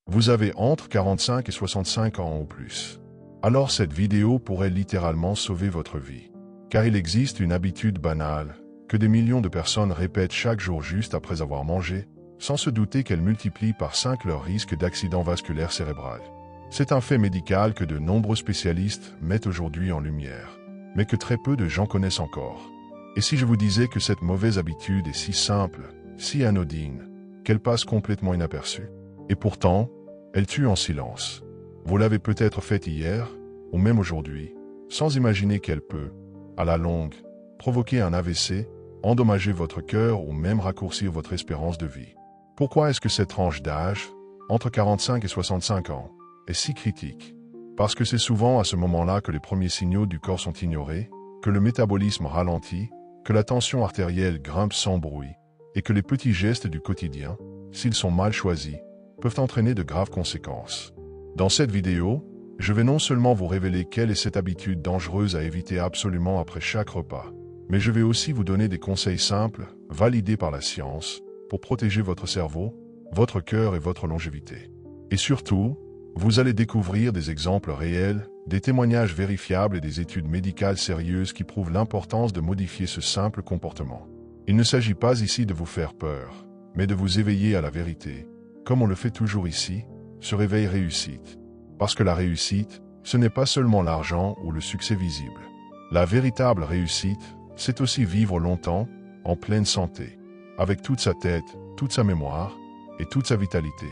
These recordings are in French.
Vous avez entre 45 et 65 ans ou plus. Alors cette vidéo pourrait littéralement sauver votre vie. Car il existe une habitude banale, que des millions de personnes répètent chaque jour juste après avoir mangé, sans se douter qu'elle multiplie par 5 leur risque d'accident vasculaire cérébral. C'est un fait médical que de nombreux spécialistes mettent aujourd'hui en lumière, mais que très peu de gens connaissent encore. Et si je vous disais que cette mauvaise habitude est si simple, si anodine, qu'elle passe complètement inaperçue? Et pourtant, elle tue en silence. Vous l'avez peut-être faite hier, ou même aujourd'hui, sans imaginer qu'elle peut, à la longue, provoquer un AVC, endommager votre cœur ou même raccourcir votre espérance de vie. Pourquoi est-ce que cette tranche d'âge, entre 45 et 65 ans, est si critique? Parce que c'est souvent à ce moment-là que les premiers signaux du corps sont ignorés, que le métabolisme ralentit, que la tension artérielle grimpe sans bruit, et que les petits gestes du quotidien, s'ils sont mal choisis, peuvent entraîner de graves conséquences. Dans cette vidéo, je vais non seulement vous révéler quelle est cette habitude dangereuse à éviter absolument après chaque repas, mais je vais aussi vous donner des conseils simples, validés par la science, pour protéger votre cerveau, votre cœur et votre longévité. Et surtout, vous allez découvrir des exemples réels, des témoignages vérifiables et des études médicales sérieuses qui prouvent l'importance de modifier ce simple comportement. Il ne s'agit pas ici de vous faire peur, mais de vous éveiller à la vérité, comme on le fait toujours ici, ce réveil réussite. Parce que la réussite, ce n'est pas seulement l'argent ou le succès visible. La véritable réussite, c'est aussi vivre longtemps, en pleine santé, avec toute sa tête, toute sa mémoire et toute sa vitalité,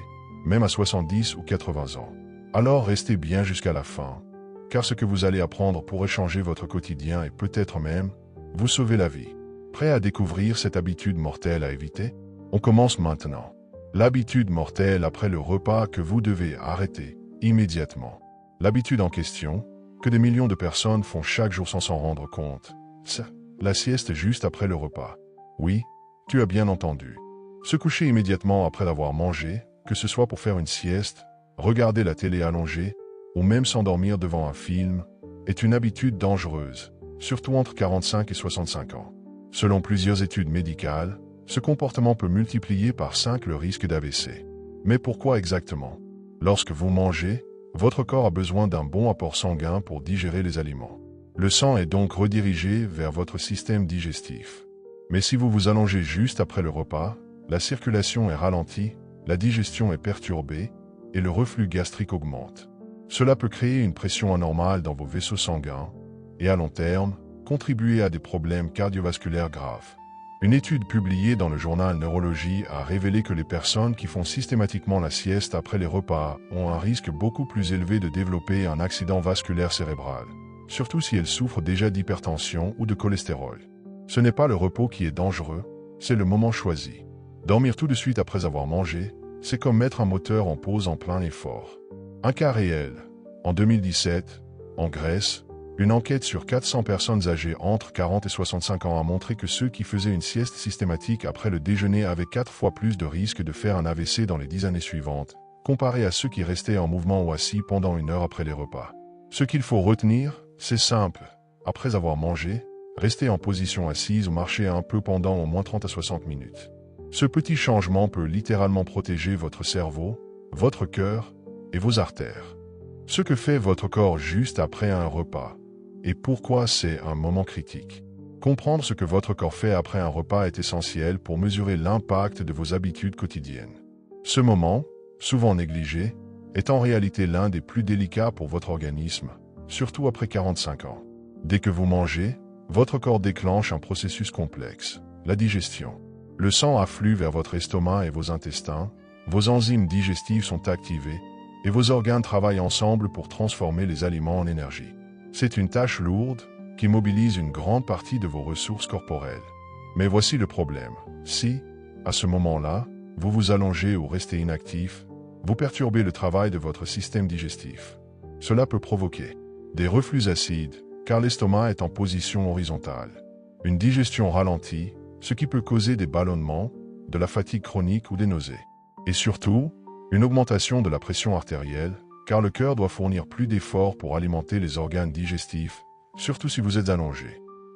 même à 70 ou 80 ans. Alors restez bien jusqu'à la fin, car ce que vous allez apprendre pourrait changer votre quotidien et peut-être même vous sauver la vie. Prêt à découvrir cette habitude mortelle à éviter? On commence maintenant. L'habitude mortelle après le repas que vous devez arrêter immédiatement. L'habitude en question, que des millions de personnes font chaque jour sans s'en rendre compte, c'est la sieste juste après le repas. Oui, tu as bien entendu. Se coucher immédiatement après avoir mangé, que ce soit pour faire une sieste, regarder la télé allongée, ou même s'endormir devant un film, est une habitude dangereuse, surtout entre 45 et 65 ans. Selon plusieurs études médicales, ce comportement peut multiplier par 5 le risque d'AVC. Mais pourquoi exactement? Lorsque vous mangez, votre corps a besoin d'un bon apport sanguin pour digérer les aliments. Le sang est donc redirigé vers votre système digestif. Mais si vous vous allongez juste après le repas, la circulation est ralentie, la digestion est perturbée et le reflux gastrique augmente. Cela peut créer une pression anormale dans vos vaisseaux sanguins et à long terme, contribuer à des problèmes cardiovasculaires graves. Une étude publiée dans le journal Neurologie a révélé que les personnes qui font systématiquement la sieste après les repas ont un risque beaucoup plus élevé de développer un accident vasculaire cérébral, surtout si elles souffrent déjà d'hypertension ou de cholestérol. Ce n'est pas le repos qui est dangereux, c'est le moment choisi. Dormir tout de suite après avoir mangé, c'est comme mettre un moteur en pause en plein effort. Un cas réel. En 2017, en Grèce, une enquête sur 400 personnes âgées entre 40 et 65 ans a montré que ceux qui faisaient une sieste systématique après le déjeuner avaient 4 fois plus de risques de faire un AVC dans les 10 années suivantes, comparé à ceux qui restaient en mouvement ou assis pendant 1 heure après les repas. Ce qu'il faut retenir, c'est simple. Après avoir mangé, restez en position assise ou marchez un peu pendant au moins 30 à 60 minutes. Ce petit changement peut littéralement protéger votre cerveau, votre cœur et vos artères. Ce que fait votre corps juste après un repas. Et pourquoi c'est un moment critique. Comprendre ce que votre corps fait après un repas est essentiel pour mesurer l'impact de vos habitudes quotidiennes. Ce moment, souvent négligé, est en réalité l'un des plus délicats pour votre organisme, surtout après 45 ans. Dès que vous mangez, votre corps déclenche un processus complexe, la digestion. Le sang afflue vers votre estomac et vos intestins, vos enzymes digestives sont activées, et vos organes travaillent ensemble pour transformer les aliments en énergie. C'est une tâche lourde qui mobilise une grande partie de vos ressources corporelles. Mais voici le problème. Si, à ce moment-là, vous vous allongez ou restez inactif, vous perturbez le travail de votre système digestif. Cela peut provoquer des reflux acides, car l'estomac est en position horizontale. Une digestion ralentie, ce qui peut causer des ballonnements, de la fatigue chronique ou des nausées. Et surtout, une augmentation de la pression artérielle, car le cœur doit fournir plus d'efforts pour alimenter les organes digestifs, surtout si vous êtes allongé.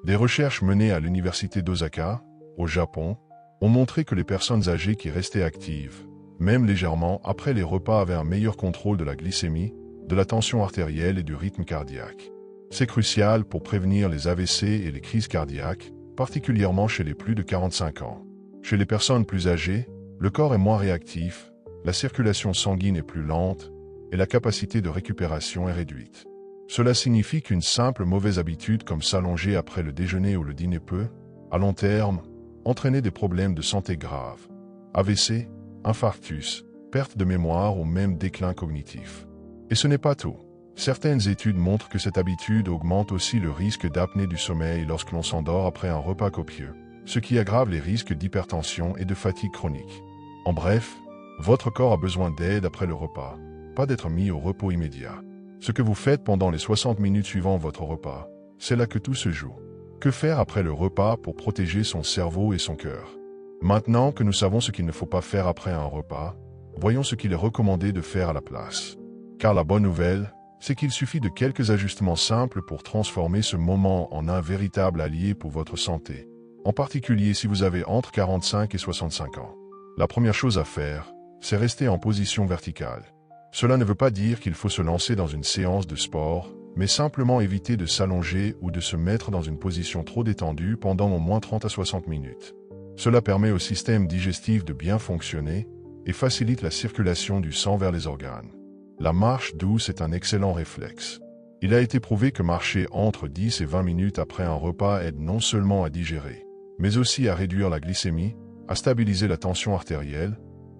Des recherches menées à l'université d'Osaka, au Japon, ont montré que les personnes âgées qui restaient actives, même légèrement après les repas avec un meilleur contrôle de la glycémie, de la tension artérielle et du rythme cardiaque. C'est crucial pour prévenir les AVC et les crises cardiaques, particulièrement chez les plus de 45 ans. Chez les personnes plus âgées, le corps est moins réactif, la circulation sanguine est plus lente et la capacité de récupération est réduite. Cela signifie qu'une simple mauvaise habitude comme s'allonger après le déjeuner ou le dîner peut, à long terme, entraîner des problèmes de santé graves. AVC, infarctus, perte de mémoire ou même déclin cognitif. Et ce n'est pas tout. Certaines études montrent que cette habitude augmente aussi le risque d'apnée du sommeil lorsque l'on s'endort après un repas copieux, ce qui aggrave les risques d'hypertension et de fatigue chronique. En bref, votre corps a besoin d'aide après le repas, pas d'être mis au repos immédiat. Ce que vous faites pendant les 60 minutes suivant votre repas, c'est là que tout se joue. Que faire après le repas pour protéger son cerveau et son cœur? Maintenant que nous savons ce qu'il ne faut pas faire après un repas, voyons ce qu'il est recommandé de faire à la place. Car la bonne nouvelle, c'est qu'il suffit de quelques ajustements simples pour transformer ce moment en un véritable allié pour votre santé, en particulier si vous avez entre 45 et 65 ans. La première chose à faire, c'est rester en position verticale. Cela ne veut pas dire qu'il faut se lancer dans une séance de sport, mais simplement éviter de s'allonger ou de se mettre dans une position trop détendue pendant au moins 30 à 60 minutes. Cela permet au système digestif de bien fonctionner et facilite la circulation du sang vers les organes. La marche douce est un excellent réflexe. Il a été prouvé que marcher entre 10 et 20 minutes après un repas aide non seulement à digérer, mais aussi à réduire la glycémie, à stabiliser la tension artérielle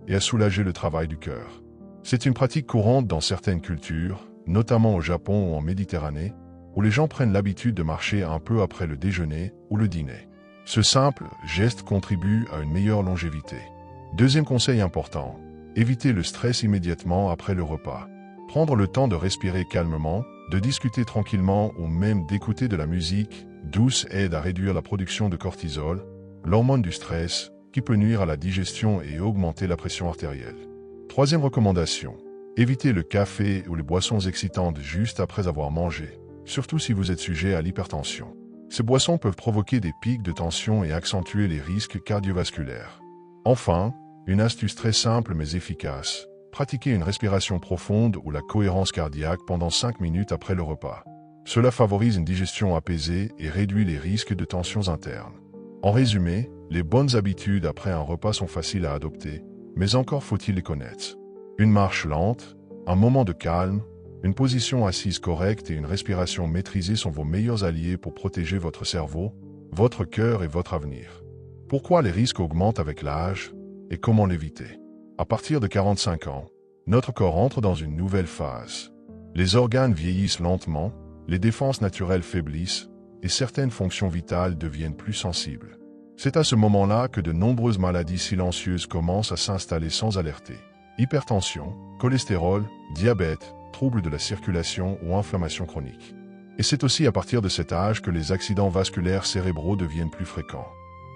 et à soulager le travail du cœur. C'est une pratique courante dans certaines cultures, notamment au Japon ou en Méditerranée, où les gens prennent l'habitude de marcher un peu après le déjeuner ou le dîner. Ce simple geste contribue à une meilleure longévité. Deuxième conseil important, évitez le stress immédiatement après le repas. Prendre le temps de respirer calmement, de discuter tranquillement ou même d'écouter de la musique douce aide à réduire la production de cortisol, l'hormone du stress, qui peut nuire à la digestion et augmenter la pression artérielle. Troisième recommandation, évitez le café ou les boissons excitantes juste après avoir mangé, surtout si vous êtes sujet à l'hypertension. Ces boissons peuvent provoquer des pics de tension et accentuer les risques cardiovasculaires. Enfin, une astuce très simple mais efficace, pratiquez une respiration profonde ou la cohérence cardiaque pendant 5 minutes après le repas. Cela favorise une digestion apaisée et réduit les risques de tensions internes. En résumé, les bonnes habitudes après un repas sont faciles à adopter, mais encore faut-il les connaître. Une marche lente, un moment de calme, une position assise correcte et une respiration maîtrisée sont vos meilleurs alliés pour protéger votre cerveau, votre cœur et votre avenir. Pourquoi les risques augmentent avec l'âge et comment l'éviter? À partir de 45 ans, notre corps entre dans une nouvelle phase. Les organes vieillissent lentement, les défenses naturelles faiblissent et certaines fonctions vitales deviennent plus sensibles. C'est à ce moment-là que de nombreuses maladies silencieuses commencent à s'installer sans alerter. Hypertension, cholestérol, diabète, troubles de la circulation ou inflammation chronique. Et c'est aussi à partir de cet âge que les accidents vasculaires cérébraux deviennent plus fréquents.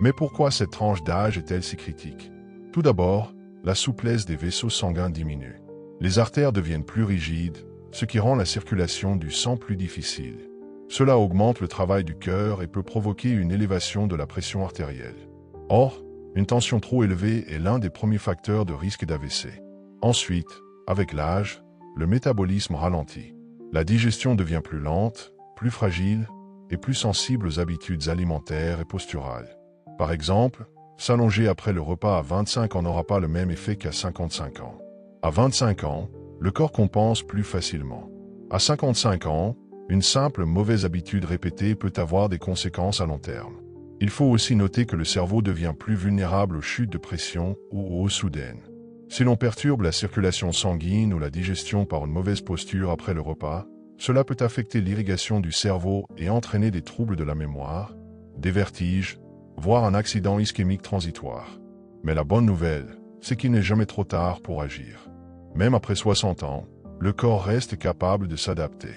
Mais pourquoi cette tranche d'âge est-elle si critique? Tout d'abord, la souplesse des vaisseaux sanguins diminue. Les artères deviennent plus rigides, ce qui rend la circulation du sang plus difficile. Cela augmente le travail du cœur et peut provoquer une élévation de la pression artérielle. Or, une tension trop élevée est l'un des premiers facteurs de risque d'AVC. Ensuite, avec l'âge, le métabolisme ralentit. La digestion devient plus lente, plus fragile et plus sensible aux habitudes alimentaires et posturales. Par exemple, s'allonger après le repas à 25 ans n'aura pas le même effet qu'à 55 ans. À 25 ans, le corps compense plus facilement. À 55 ans, une simple mauvaise habitude répétée peut avoir des conséquences à long terme. Il faut aussi noter que le cerveau devient plus vulnérable aux chutes de pression ou aux hausses soudaines. Si l'on perturbe la circulation sanguine ou la digestion par une mauvaise posture après le repas, cela peut affecter l'irrigation du cerveau et entraîner des troubles de la mémoire, des vertiges, voire un accident ischémique transitoire. Mais la bonne nouvelle, c'est qu'il n'est jamais trop tard pour agir. Même après 60 ans, le corps reste capable de s'adapter.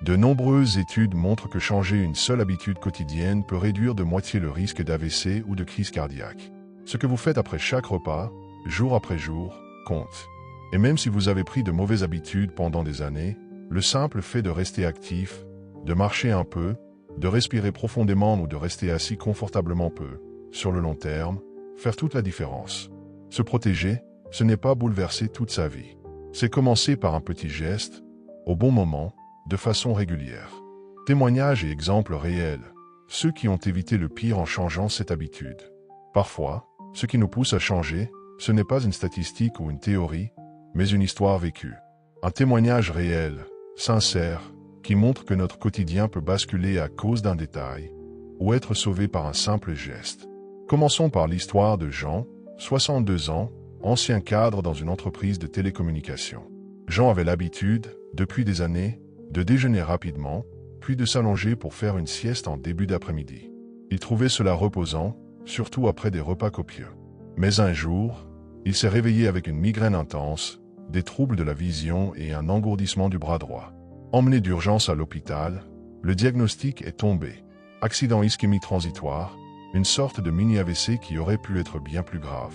De nombreuses études montrent que changer une seule habitude quotidienne peut réduire de moitié le risque d'AVC ou de crise cardiaque. Ce que vous faites après chaque repas, jour après jour, compte. Et même si vous avez pris de mauvaises habitudes pendant des années, le simple fait de rester actif, de marcher un peu, de respirer profondément ou de rester assis confortablement peut, sur le long terme, faire toute la différence. Se protéger, ce n'est pas bouleverser toute sa vie. C'est commencer par un petit geste, au bon moment, de façon régulière. Témoignages et exemples réels, ceux qui ont évité le pire en changeant cette habitude. Parfois, ce qui nous pousse à changer, ce n'est pas une statistique ou une théorie, mais une histoire vécue. Un témoignage réel, sincère, qui montre que notre quotidien peut basculer à cause d'un détail, ou être sauvé par un simple geste. Commençons par l'histoire de Jean, 62 ans, ancien cadre dans une entreprise de télécommunications. Jean avait l'habitude, depuis des années, de déjeuner rapidement, puis de s'allonger pour faire une sieste en début d'après-midi. Il trouvait cela reposant, surtout après des repas copieux. Mais un jour, il s'est réveillé avec une migraine intense, des troubles de la vision et un engourdissement du bras droit. Emmené d'urgence à l'hôpital, le diagnostic est tombé. Accident ischémie transitoire, une sorte de mini-AVC qui aurait pu être bien plus grave.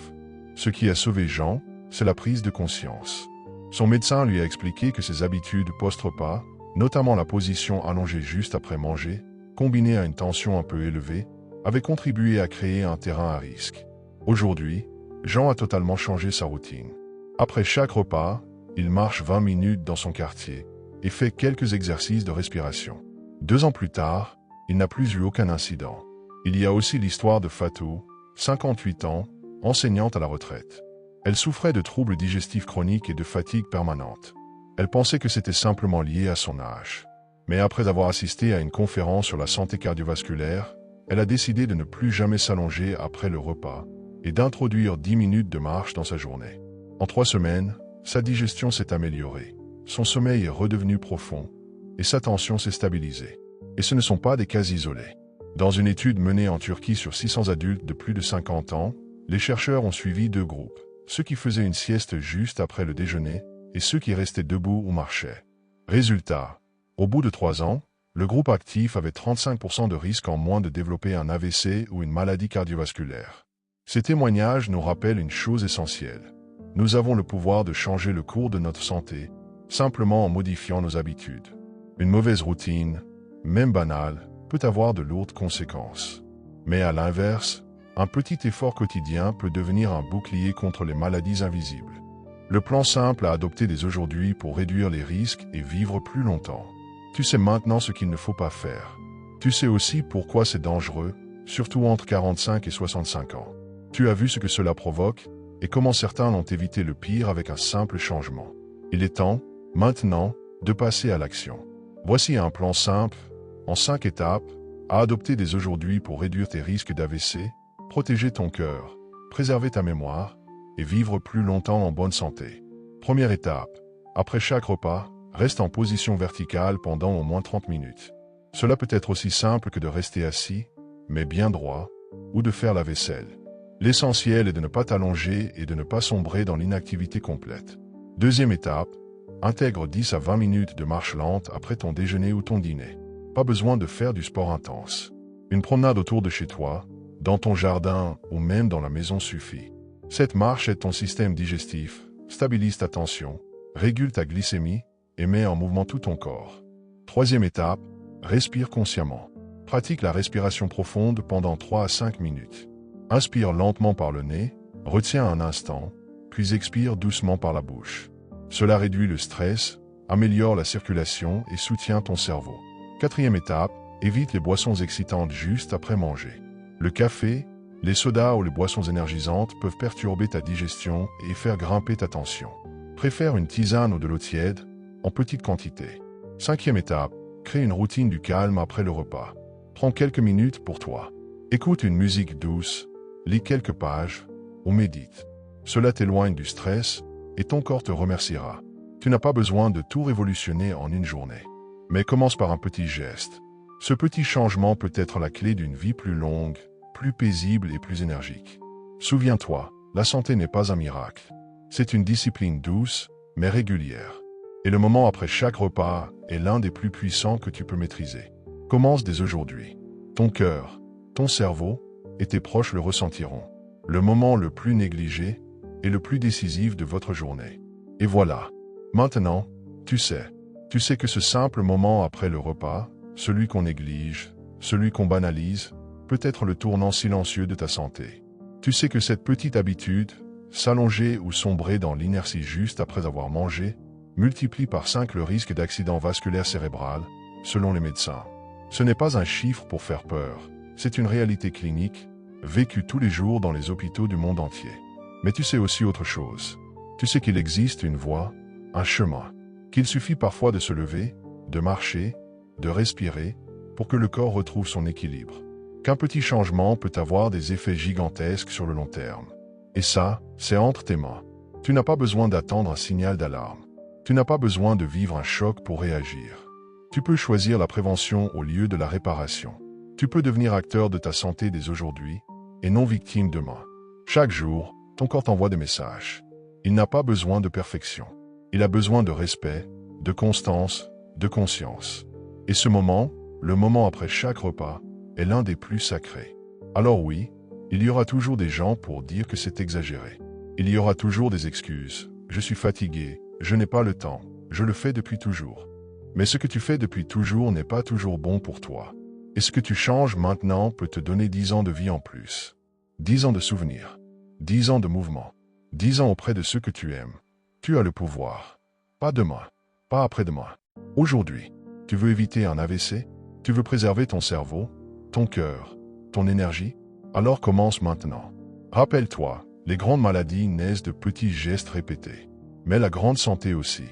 Ce qui a sauvé Jean, c'est la prise de conscience. Son médecin lui a expliqué que ses habitudes post-repas, notamment la position allongée juste après manger, combinée à une tension un peu élevée, avaient contribué à créer un terrain à risque. Aujourd'hui, Jean a totalement changé sa routine. Après chaque repas, il marche 20 minutes dans son quartier et fait quelques exercices de respiration. 2 ans plus tard, il n'a plus eu aucun incident. Il y a aussi l'histoire de Fatou, 58 ans, enseignante à la retraite. Elle souffrait de troubles digestifs chroniques et de fatigue permanente. Elle pensait que c'était simplement lié à son âge. Mais après avoir assisté à une conférence sur la santé cardiovasculaire, elle a décidé de ne plus jamais s'allonger après le repas et d'introduire 10 minutes de marche dans sa journée. En 3 semaines, sa digestion s'est améliorée, son sommeil est redevenu profond et sa tension s'est stabilisée. Et ce ne sont pas des cas isolés. Dans une étude menée en Turquie sur 600 adultes de plus de 50 ans, les chercheurs ont suivi 2 groupes, ceux qui faisaient une sieste juste après le déjeuner et ceux qui restaient debout ou marchaient. Résultat, au bout de 3 ans, le groupe actif avait 35% de risque en moins de développer un AVC ou une maladie cardiovasculaire. Ces témoignages nous rappellent une chose essentielle. Nous avons le pouvoir de changer le cours de notre santé, simplement en modifiant nos habitudes. Une mauvaise routine, même banale, peut avoir de lourdes conséquences. Mais à l'inverse, un petit effort quotidien peut devenir un bouclier contre les maladies invisibles. Le plan simple à adopter dès aujourd'hui pour réduire les risques et vivre plus longtemps. Tu sais maintenant ce qu'il ne faut pas faire. Tu sais aussi pourquoi c'est dangereux, surtout entre 45 et 65 ans. Tu as vu ce que cela provoque et comment certains l'ont évité le pire avec un simple changement. Il est temps, maintenant, de passer à l'action. Voici un plan simple, en 5 étapes, à adopter dès aujourd'hui pour réduire tes risques d'AVC, protéger ton cœur, préserver ta mémoire et vivre plus longtemps en bonne santé. Première étape, après chaque repas, reste en position verticale pendant au moins 30 minutes. Cela peut être aussi simple que de rester assis, mais bien droit, ou de faire la vaisselle. L'essentiel est de ne pas t'allonger et de ne pas sombrer dans l'inactivité complète. Deuxième étape, intègre 10 à 20 minutes de marche lente après ton déjeuner ou ton dîner. Pas besoin de faire du sport intense. Une promenade autour de chez toi, dans ton jardin ou même dans la maison suffit. Cette marche aide ton système digestif, stabilise ta tension, régule ta glycémie et met en mouvement tout ton corps. Troisième étape, respire consciemment. Pratique la respiration profonde pendant 3 à 5 minutes. Inspire lentement par le nez, retiens un instant, puis expire doucement par la bouche. Cela réduit le stress, améliore la circulation et soutient ton cerveau. Quatrième étape, évite les boissons excitantes juste après manger. Le café, les sodas ou les boissons énergisantes peuvent perturber ta digestion et faire grimper ta tension. Préfère une tisane ou de l'eau tiède, en petite quantité. Cinquième étape, crée une routine du calme après le repas. Prends quelques minutes pour toi. Écoute une musique douce, lis quelques pages ou médite. Cela t'éloigne du stress et ton corps te remerciera. Tu n'as pas besoin de tout révolutionner en une journée. Mais commence par un petit geste. Ce petit changement peut être la clé d'une vie plus longue, plus paisible et plus énergique. Souviens-toi, la santé n'est pas un miracle. C'est une discipline douce, mais régulière. Et le moment après chaque repas est l'un des plus puissants que tu peux maîtriser. Commence dès aujourd'hui. Ton cœur, ton cerveau et tes proches le ressentiront. Le moment le plus négligé est le plus décisif de votre journée. Et voilà. Maintenant, tu sais que ce simple moment après le repas, celui qu'on néglige, celui qu'on banalise, peut être le tournant silencieux de ta santé. Tu sais que cette petite habitude, s'allonger ou sombrer dans l'inertie juste après avoir mangé, multiplie par 5 le risque d'accident vasculaire cérébral, selon les médecins. Ce n'est pas un chiffre pour faire peur, c'est une réalité clinique, vécue tous les jours dans les hôpitaux du monde entier. Mais tu sais aussi autre chose. Tu sais qu'il existe une voie, un chemin, qu'il suffit parfois de se lever, de marcher, de respirer, pour que le corps retrouve son équilibre. Qu'un petit changement peut avoir des effets gigantesques sur le long terme. Et ça, c'est entre tes mains. Tu n'as pas besoin d'attendre un signal d'alarme. Tu n'as pas besoin de vivre un choc pour réagir. Tu peux choisir la prévention au lieu de la réparation. Tu peux devenir acteur de ta santé dès aujourd'hui et non victime demain. Chaque jour, ton corps t'envoie des messages. Il n'a pas besoin de perfection. Il a besoin de respect, de constance, de conscience. Et ce moment, le moment après chaque repas, est l'un des plus sacrés. Alors oui, il y aura toujours des gens pour dire que c'est exagéré. Il y aura toujours des excuses. Je suis fatigué, je n'ai pas le temps, je le fais depuis toujours. Mais ce que tu fais depuis toujours n'est pas toujours bon pour toi. Et ce que tu changes maintenant peut te donner 10 ans de vie en plus. 10 ans de souvenirs. 10 ans de mouvement. 10 ans auprès de ceux que tu aimes. Tu as le pouvoir. Pas demain. Pas après-demain. Aujourd'hui. Tu veux éviter un AVC? Tu veux préserver ton cerveau, ton cœur, ton énergie? Alors commence maintenant. Rappelle-toi, les grandes maladies naissent de petits gestes répétés. Mais la grande santé aussi.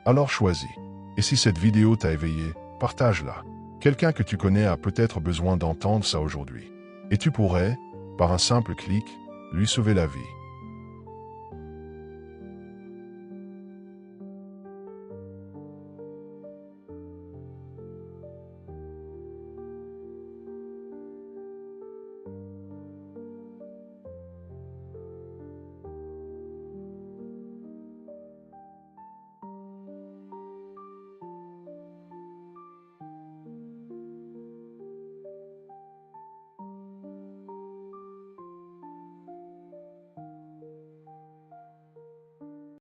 Alors choisis. Et si cette vidéo t'a éveillé, partage-la. Quelqu'un que tu connais a peut-être besoin d'entendre ça aujourd'hui. Et tu pourrais, par un simple clic, lui sauver la vie.